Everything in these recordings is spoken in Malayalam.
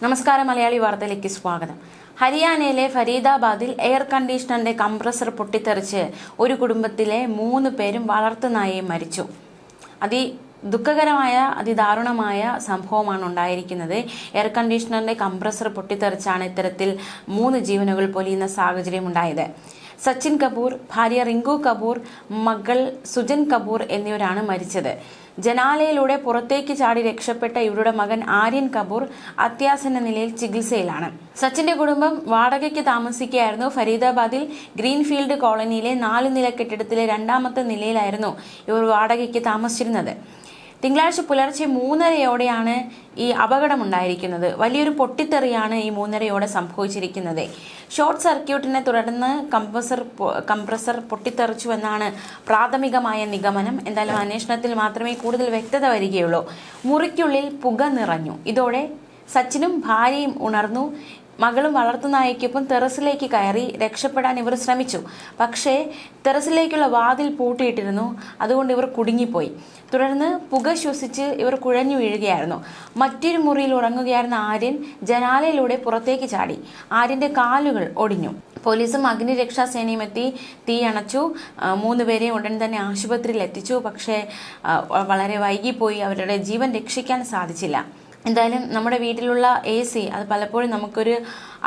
നമസ്കാരം, മലയാളി വാർത്തയിലേക്ക് സ്വാഗതം. ഹരിയാനയിലെ ഫരീദാബാദിൽ എയർ കണ്ടീഷണറിന്റെ കംപ്രസർ പൊട്ടിത്തെറിച്ച് ഒരു കുടുംബത്തിലെ 3 പേരും വളർത്തുനായയും മരിച്ചു. ദുഃഖകരമായ അതിദാരുണമായ സംഭവമാണ് ഉണ്ടായിരിക്കുന്നത്. എയർ കണ്ടീഷണറിന്റെ കംപ്രസർ പൊട്ടിത്തെറിച്ചാണ് ഇത്തരത്തിൽ 3 ജീവനുകൾ പൊലിയുന്ന സാഹചര്യം ഉണ്ടായത്. സച്ചിൻ കപൂർ, ഭാര്യ റിങ്കു കപൂർ, മകൾ സുജൻ കപൂർ എന്നിവരാണ് മരിച്ചത്. ജനാലയിലൂടെ പുറത്തേക്ക് ചാടി രക്ഷപ്പെട്ട ഇവരുടെ മകൻ ആര്യൻ കപൂർ അത്യാസന്ന നിലയിൽ ചികിത്സയിലാണ്. സച്ചിന്റെ കുടുംബം വാടകയ്ക്ക് താമസിക്കുകയായിരുന്നു. ഫരീദാബാദിൽ ഗ്രീൻഫീൽഡ് കോളനിയിലെ 4 നില കെട്ടിടത്തിലെ 2ാമത്തെ നിലയിലായിരുന്നു ഇവർ വാടകയ്ക്ക് താമസിച്ചിരുന്നത്. തിങ്കളാഴ്ച പുലർച്ചെ 3:30യോടെയാണ് ഈ അപകടമുണ്ടായിരിക്കുന്നത്. വലിയൊരു പൊട്ടിത്തെറിയാണ് ഈ 3:30യോടെ സംഭവിച്ചിരിക്കുന്നത്. ഷോർട്ട് സർക്യൂട്ടിനെ തുടർന്ന് കംപ്രസർ പൊട്ടിത്തെറിച്ചുവെന്നാണ് പ്രാഥമികമായ നിഗമനം. എന്തായാലും അന്വേഷണത്തിൽ മാത്രമേ കൂടുതൽ വ്യക്തത വരികയുള്ളൂ. മുറിക്കുള്ളിൽ പുക നിറഞ്ഞു. ഇതോടെ സച്ചിനും ഭാര്യയും ഉണർന്നു. മകളും വളർത്തുനായയ്ക്കൊപ്പം ടെറസിലേക്ക് കയറി രക്ഷപ്പെടാൻ ഇവർ ശ്രമിച്ചു. പക്ഷേ ടെറസിലേക്കുള്ള വാതിൽ പൂട്ടിയിട്ടിരുന്നു. അതുകൊണ്ട് ഇവർ കുടുങ്ങിപ്പോയി. തുടർന്ന് പുക ശ്വസിച്ച് ഇവർ കുഴഞ്ഞു വീഴുകയായിരുന്നു. മറ്റൊരു മുറിയിൽ ഉറങ്ങുകയായിരുന്ന ആര്യൻ ജനാലയിലൂടെ പുറത്തേക്ക് ചാടി. ആര്യന്റെ കാലുകൾ ഒടിഞ്ഞു. പോലീസും അഗ്നിരക്ഷാസേനയും എത്തി തീ അണച്ചു. 3 പേരെയും ഉടൻ തന്നെ ആശുപത്രിയിൽ എത്തിച്ചു. പക്ഷേ വളരെ വൈകിപ്പോയി. അവരുടെ ജീവൻ രക്ഷിക്കാൻ സാധിച്ചില്ല. എന്തായാലും നമ്മുടെ വീട്ടിലുള്ള AC അത് പലപ്പോഴും നമുക്കൊരു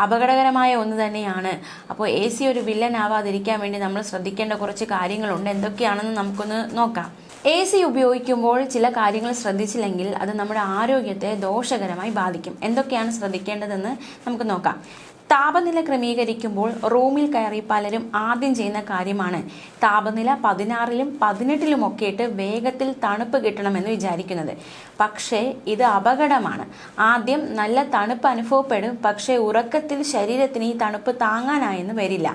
അപകടകരമായ ഒന്ന് തന്നെയാണ്. അപ്പോൾ AC ഒരു വില്ലൻ ആവാതിരിക്കാൻ വേണ്ടി നമ്മൾ ശ്രദ്ധിക്കേണ്ട കുറച്ച് കാര്യങ്ങളുണ്ട്. എന്തൊക്കെയാണെന്ന് നമുക്കൊന്ന് നോക്കാം. AC ഉപയോഗിക്കുമ്പോൾ ചില കാര്യങ്ങൾ ശ്രദ്ധിച്ചില്ലെങ്കിൽ അത് നമ്മുടെ ആരോഗ്യത്തെ ദോഷകരമായി ബാധിക്കും. എന്തൊക്കെയാണ് ശ്രദ്ധിക്കേണ്ടതെന്ന് നമുക്ക് നോക്കാം. താപനില ക്രമീകരിക്കുമ്പോൾ റൂമിൽ കയറി പലരും ആദ്യം ചെയ്യുന്ന കാര്യമാണ് താപനില 16ലും 18ലും ഒക്കെ ഇട്ട് വേഗത്തിൽ തണുപ്പ് കിട്ടണമെന്ന് വിചാരിക്കുന്നത്. പക്ഷേ ഇത് അപകടമാണ്. ആദ്യം നല്ല തണുപ്പ് അനുഭവപ്പെടും. പക്ഷേ ഉറക്കത്തിൽ ശരീരത്തിന് ഈ തണുപ്പ് താങ്ങാനായെന്ന് വരില്ല.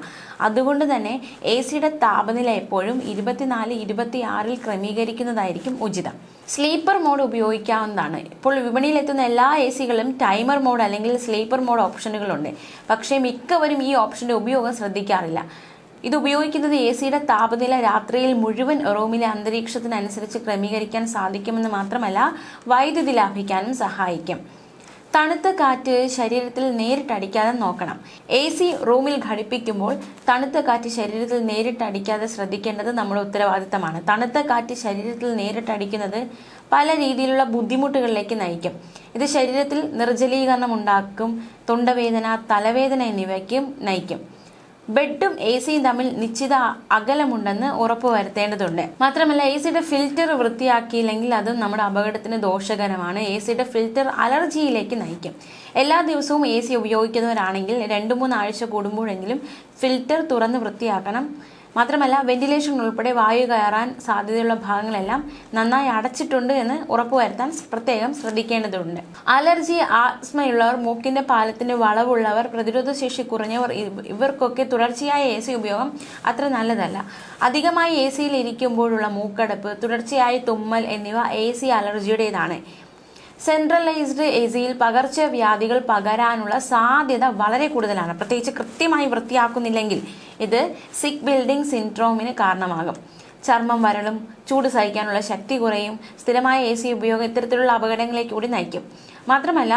അതുകൊണ്ട് തന്നെ ACയുടെ താപനില എപ്പോഴും 24-26ൽ ക്രമീകരിക്കുന്നതായിരിക്കും ഉചിതം. സ്ലീപ്പർ മോഡ് ഉപയോഗിക്കാവുന്നതാണ്. ഇപ്പോൾ വിപണിയിലെത്തുന്ന എല്ലാ ACകളിലും ടൈമർ മോഡ് അല്ലെങ്കിൽ സ്ലീപ്പർ മോഡ് ഓപ്ഷനുകളുണ്ട്. പക്ഷേ മിക്കവരും ഈ ഓപ്ഷന്റെ ഉപയോഗം ശ്രദ്ധിക്കാറില്ല. ഇത് ഉപയോഗിക്കുന്നത് ACയുടെ താപനില രാത്രിയിൽ മുഴുവൻ റൂമിലെ അന്തരീക്ഷത്തിനനുസരിച്ച് ക്രമീകരിക്കാൻ സാധിക്കുമെന്ന് മാത്രമല്ല വൈദ്യുതി ലാഭിക്കാനും സഹായിക്കും. തണുത്ത കാറ്റ് ശരീരത്തിൽ നേരിട്ടടിക്കാതെ നോക്കണം. AC റൂമിൽ ഘടിപ്പിക്കുമ്പോൾ തണുത്ത കാറ്റ് ശരീരത്തിൽ നേരിട്ടടിക്കാതെ ശ്രദ്ധിക്കേണ്ടത് നമ്മുടെ ഉത്തരവാദിത്തമാണ്. തണുത്ത കാറ്റ് ശരീരത്തിൽ നേരിട്ടടിക്കുന്നത് പല രീതിയിലുള്ള ബുദ്ധിമുട്ടുകളിലേക്ക് നയിക്കും. ഇത് ശരീരത്തിൽ നിർജ്ജലീകരണം ഉണ്ടാക്കും. തൊണ്ടവേദന, തലവേദന എന്നിവയ്ക്കും നയിക്കും. ബെഡും ACയും തമ്മിൽ നിശ്ചിത അകലമുണ്ടെന്ന് ഉറപ്പുവരുത്തേണ്ടതുണ്ട്. മാത്രമല്ല ACയുടെ ഫിൽറ്റർ വൃത്തിയാക്കിയില്ലെങ്കിൽ അതും നമ്മുടെ അപകടത്തിന് ദോഷകരമാണ്. ACയുടെ ഫിൽറ്റർ അലർജിയിലേക്ക് നയിക്കും. എല്ലാ ദിവസവും AC ഉപയോഗിക്കുന്നവരാണെങ്കിൽ 2-3 ആഴ്ച കൂടുമ്പോഴെങ്കിലും ഫിൽറ്റർ തുറന്ന് വൃത്തിയാക്കണം. മാത്രമല്ല വെന്റിലേഷൻ ഉൾപ്പെടെ വായു കയറാൻ സാധ്യതയുള്ള ഭാഗങ്ങളെല്ലാം നന്നായി അടച്ചിട്ടുണ്ട് എന്ന് ഉറപ്പുവരുത്താൻ പ്രത്യേകം ശ്രദ്ധിക്കേണ്ടതുണ്ട്. അലർജി, ആസ്മയുള്ളവർ, മൂക്കിന്റെ പാലത്തിന്റെ വളവുള്ളവർ, പ്രതിരോധശേഷി കുറഞ്ഞവർ ഇവർക്കൊക്കെ തുടർച്ചയായ AC ഉപയോഗം അത്ര നല്ലതല്ല. അധികമായി ACയിൽ ഇരിക്കുമ്പോഴുള്ള മൂക്കടപ്പ്, തുടർച്ചയായ തുമ്മൽ എന്നിവ AC അലർജിയുടേതാണ്. സെൻട്രലൈസ്ഡ് ACയിൽ പകർച്ചവ്യാധികൾ പകരാനുള്ള സാധ്യത വളരെ കൂടുതലാണ്. പ്രത്യേകിച്ച് കൃത്യമായി വൃത്തിയാക്കുന്നില്ലെങ്കിൽ ഇത് സിക്ക് ബിൽഡിംഗ് സിൻഡ്രോമിന് കാരണമാകും. ചർമ്മം വരളും, ചൂട് സഹിക്കാനുള്ള ശക്തി കുറയും. സ്ഥിരമായ AC ഉപയോഗം ഇത്തരത്തിലുള്ള അപകടങ്ങളിലേക്ക് കൂടി നയിക്കും. മാത്രമല്ല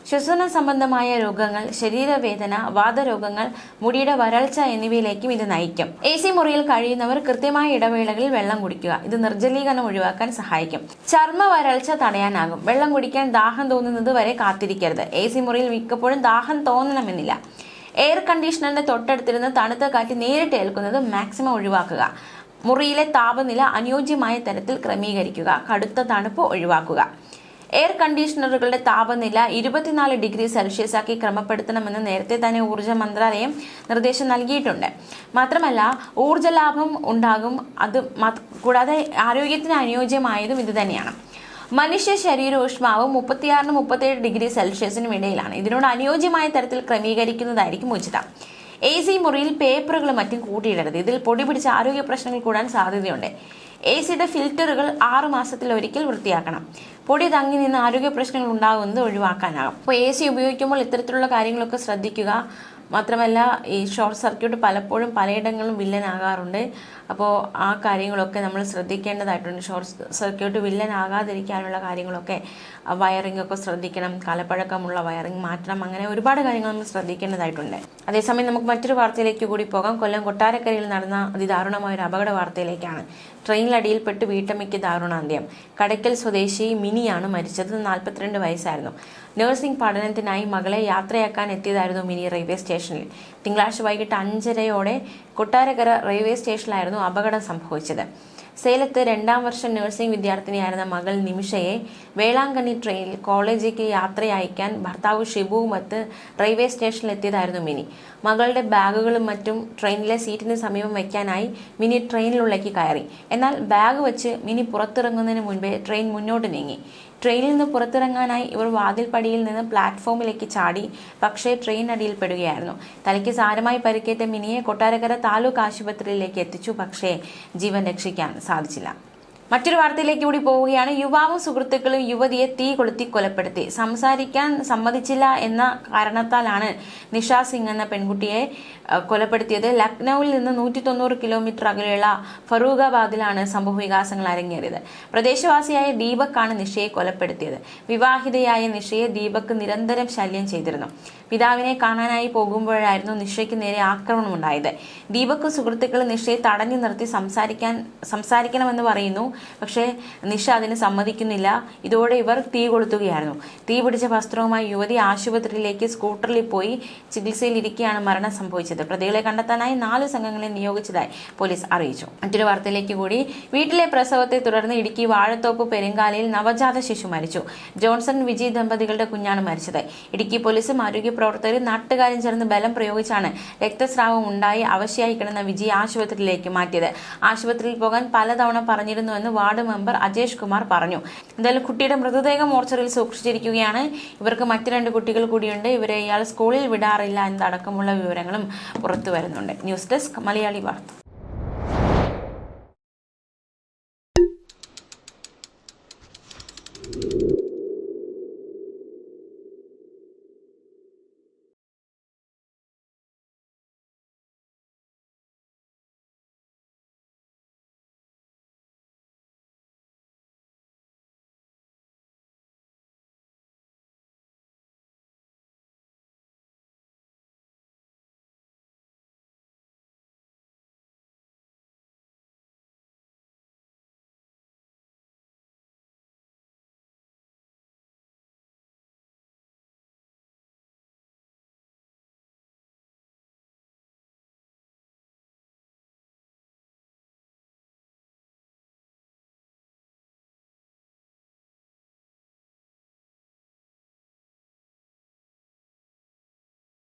ശ്വസന സംബന്ധമായ രോഗങ്ങൾ, ശരീരവേദന, വാതരോഗങ്ങൾ, മുടിയുടെ വരൾച്ച എന്നിവയിലേക്കും ഇത് നയിക്കും. AC മുറിയിൽ കഴിയുന്നവർ കൃത്യമായ ഇടവേളകളിൽ വെള്ളം കുടിക്കുക. ഇത് നിർജ്ജലീകരണം ഒഴിവാക്കാൻ സഹായിക്കും. ചർമ്മ വരൾച്ച തടയാനാകും. വെള്ളം കുടിക്കാൻ ദാഹം തോന്നുന്നത് വരെ കാത്തിരിക്കരുത്. AC മുറിയിൽ മിക്കപ്പോഴും ദാഹം തോന്നണമെന്നില്ല. എയർ കണ്ടീഷണറിന്റെ തൊട്ടടുത്തിരുന്ന് തണുത്ത കാറ്റ് നേരിട്ട് ഏൽക്കുന്നത് മാക്സിമം ഒഴിവാക്കുക. മുറിയിലെ താപനില അനുയോജ്യമായ തരത്തിൽ ക്രമീകരിക്കുക. കടുത്ത തണുപ്പ് ഒഴിവാക്കുക. എയർ കണ്ടീഷണറുകളുടെ താപനില 24 ഡിഗ്രി സെൽഷ്യസ് ആക്കി ക്രമപ്പെടുത്തണമെന്ന് നേരത്തെ തന്നെ ഊർജ്ജ മന്ത്രാലയം നിർദ്ദേശം നൽകിയിട്ടുണ്ട്. മാത്രമല്ല ഊർജ്ജ ലാഭം ഉണ്ടാകും. കൂടാതെ ആരോഗ്യത്തിന് അനുയോജ്യമായതും ഇത് തന്നെയാണ്. മനുഷ്യ ശരീരോഷ്മാവ് 36-37 ഡിഗ്രി സെൽഷ്യസിനും ഇടയിലാണ്. ഇതിനോട് അനുയോജ്യമായ തരത്തിൽ ക്രമീകരിക്കുന്നതായിരിക്കും ഉചിതം. AC മുറിയിൽ പേപ്പറുകളും മറ്റും കൂട്ടിയിടരുത്. ഇതിൽ പൊടി പിടിച്ച ആരോഗ്യ പ്രശ്നങ്ങൾ കൂടാൻ സാധ്യതയുണ്ട്. ACയുടെ ഫിൽറ്ററുകൾ 6 മാസത്തിലൊരിക്കൽ വൃത്തിയാക്കണം. പൊടി തങ്ങി നിന്ന് ആരോഗ്യ പ്രശ്നങ്ങൾ ഉണ്ടാകുന്നത് ഒഴിവാക്കാനാകും. അപ്പോൾ AC ഉപയോഗിക്കുമ്പോൾ ഇത്തരത്തിലുള്ള കാര്യങ്ങളൊക്കെ ശ്രദ്ധിക്കുക. മാത്രമല്ല ഈ ഷോർട്ട് സർക്യൂട്ട് പലപ്പോഴും പലയിടങ്ങളിലും വില്ലനാകാറുണ്ട്. അപ്പോൾ ആ കാര്യങ്ങളൊക്കെ നമ്മൾ ശ്രദ്ധിക്കേണ്ടതായിട്ടുണ്ട്. ഷോർട്ട് സർക്യൂട്ട് വില്ലനാകാതിരിക്കാനുള്ള കാര്യങ്ങളൊക്കെ വയറിംഗ് ഒക്കെ ശ്രദ്ധിക്കണം. കാലപ്പഴക്കമുള്ള വയറിംഗ് മാറ്റണം. അങ്ങനെ ഒരുപാട് കാര്യങ്ങൾ നമ്മൾ ശ്രദ്ധിക്കേണ്ടതായിട്ടുണ്ട്. അതേസമയം നമുക്ക് മറ്റൊരു വാർത്തയിലേക്ക് കൂടി പോകാം. കൊല്ലം കൊട്ടാരക്കരയിൽ നടന്ന അതിദാരുണമായ ഒരു അപകട വാർത്തയിലേക്കാണ്. ട്രെയിനിലടിയിൽപ്പെട്ട് വീട്ടമ്മയ്ക്ക് ദാരുണാന്ത്യം. കടയ്ക്കൽ സ്വദേശി മിനിയാണ് മരിച്ചത്. 42 വയസ്സായിരുന്നു. നഴ്സിംഗ് പഠനത്തിനായി മകളെ യാത്രയാക്കാൻ എത്തിയതായിരുന്നു മിനി റെയിൽവേ സ്റ്റേഷനിൽ. തിങ്കളാഴ്ച വൈകിട്ട് 5:30 കൊട്ടാരക്കര റെയിൽവേ സ്റ്റേഷനിലായിരുന്നു അപകടം സംഭവിച്ചത്. സേലത്ത് 2ാം വർഷ നഴ്സിംഗ് വിദ്യാർത്ഥിനിയായിരുന്ന മകൾ നിമിഷയെ വേളാങ്കണ്ണി ട്രെയിനിൽ കോളേജിലേക്ക് യാത്രയയക്കാൻ ഭർത്താവ് ഷിബുവുമൊത്ത് റെയിൽവേ സ്റ്റേഷനിൽ എത്തിയതായിരുന്നു മിനി. മകളുടെ ബാഗുകളും മറ്റും ട്രെയിനിലെ സീറ്റിന് സമീപം വയ്ക്കാനായി മിനി ട്രെയിനിനുള്ളിലേക്ക് കയറി. എന്നാൽ ബാഗ് വെച്ച് മിനി പുറത്തിറങ്ങുന്നതിന് മുൻപേ ട്രെയിൻ മുന്നോട്ട് നീങ്ങി. ട്രെയിനിൽ നിന്ന് പുറത്തിറങ്ങാനായി ഇവർ വാതിൽപ്പടിയിൽ നിന്ന് പ്ലാറ്റ്ഫോമിലേക്ക് ചാടി. പക്ഷേ ട്രെയിനടിയിൽപ്പെടുകയായിരുന്നു. തലയ്ക്ക് സാരമായി പരിക്കേറ്റ മിനിയെ കൊട്ടാരക്കര താലൂക്ക് ആശുപത്രിയിലേക്ക് എത്തിച്ചു. പക്ഷേ ജീവൻ രക്ഷിക്കാൻ സാധിച്ചില്ല. മറ്റൊരു വാർത്തയിലേക്ക് കൂടി പോവുകയാണ്. യുവാവും സുഹൃത്തുക്കളും യുവതിയെ തീ കൊളുത്തി കൊലപ്പെടുത്തി. സംസാരിക്കാൻ സമ്മതിച്ചില്ല എന്ന കാരണത്താലാണ് നിഷ സിംഗ് എന്ന പെൺകുട്ടിയെ കൊലപ്പെടുത്തിയത്. ലക്നൌവിൽ നിന്ന് 190 കിലോമീറ്റർ അകലെയുള്ള ഫറൂഖാബാദിലാണ് സംഭവ വികാസങ്ങൾ അരങ്ങേറിയത്. പ്രദേശവാസിയായ ദീപക്കാണ് നിഷയെ കൊലപ്പെടുത്തിയത്. വിവാഹിതയായ നിഷയെ ദീപക് നിരന്തരം ശല്യം ചെയ്തിരുന്നു. പിതാവിനെ കാണാനായി പോകുമ്പോഴായിരുന്നു നിഷയ്ക്ക് നേരെ ആക്രമണമുണ്ടായത്. ദീപക് സുഹൃത്തുക്കൾ നിഷയെ തടഞ്ഞു നിർത്തി സംസാരിക്കണമെന്ന് പറയുന്നു. പക്ഷേ നിഷ അതിന് സമ്മതിക്കുന്നില്ല. ഇതോടെ ഇവർ തീ കൊളുത്തുകയായിരുന്നു. തീ പിടിച്ച വസ്ത്രവുമായി യുവതി ആശുപത്രിയിലേക്ക് സ്കൂട്ടറിൽ പോയി ചികിത്സയിലിരിക്കെയാണ് മരണം സംഭവിച്ചത്. പ്രതികളെ കണ്ടെത്താനായി 4 സംഘങ്ങളെ നിയോഗിച്ചതായി പോലീസ് അറിയിച്ചു. മറ്റൊരു വാർത്തയിലേക്ക് കൂടി. വീട്ടിലെ പ്രസവത്തെ തുടർന്ന് ഇടുക്കി വാഴത്തോപ്പ് പെരുങ്കാലയിൽ നവജാത ശിശു മരിച്ചു. ജോൺസൺ വിജി ദമ്പതികളുടെ കുഞ്ഞാണ് മരിച്ചത്. ഇടുക്കി പോലീസും ആരോഗ്യ പ്രവർത്തകരും നാട്ടുകാരും ചേർന്ന് ബലം പ്രയോഗിച്ചാണ് രക്തസ്രാവം ഉണ്ടായി അവശയായി കിടന്ന വിജി ആശുപത്രിയിലേക്ക് മാറ്റിയത്. ആശുപത്രിയിൽ പോകാൻ പലതവണ പറഞ്ഞിരുന്നുവെന്ന് വാർഡ് മെമ്പർ അജേഷ് കുമാർ പറഞ്ഞു. എന്തായാലും കുട്ടിയുടെ മൃതദേഹം മോർച്ചറിയിൽ സൂക്ഷിച്ചിരിക്കുകയാണ്. ഇവർക്ക് മറ്റ് 2 കുട്ടികൾ കൂടിയുണ്ട്. ഇവരെ ഇയാൾ സ്കൂളിൽ വിടാറില്ല എന്നതടക്കമുള്ള വിവരങ്ങളും പുറത്തു വരുന്നുണ്ട്. ന്യൂസ് ഡെസ്ക് മലയാളി വാർത്ത.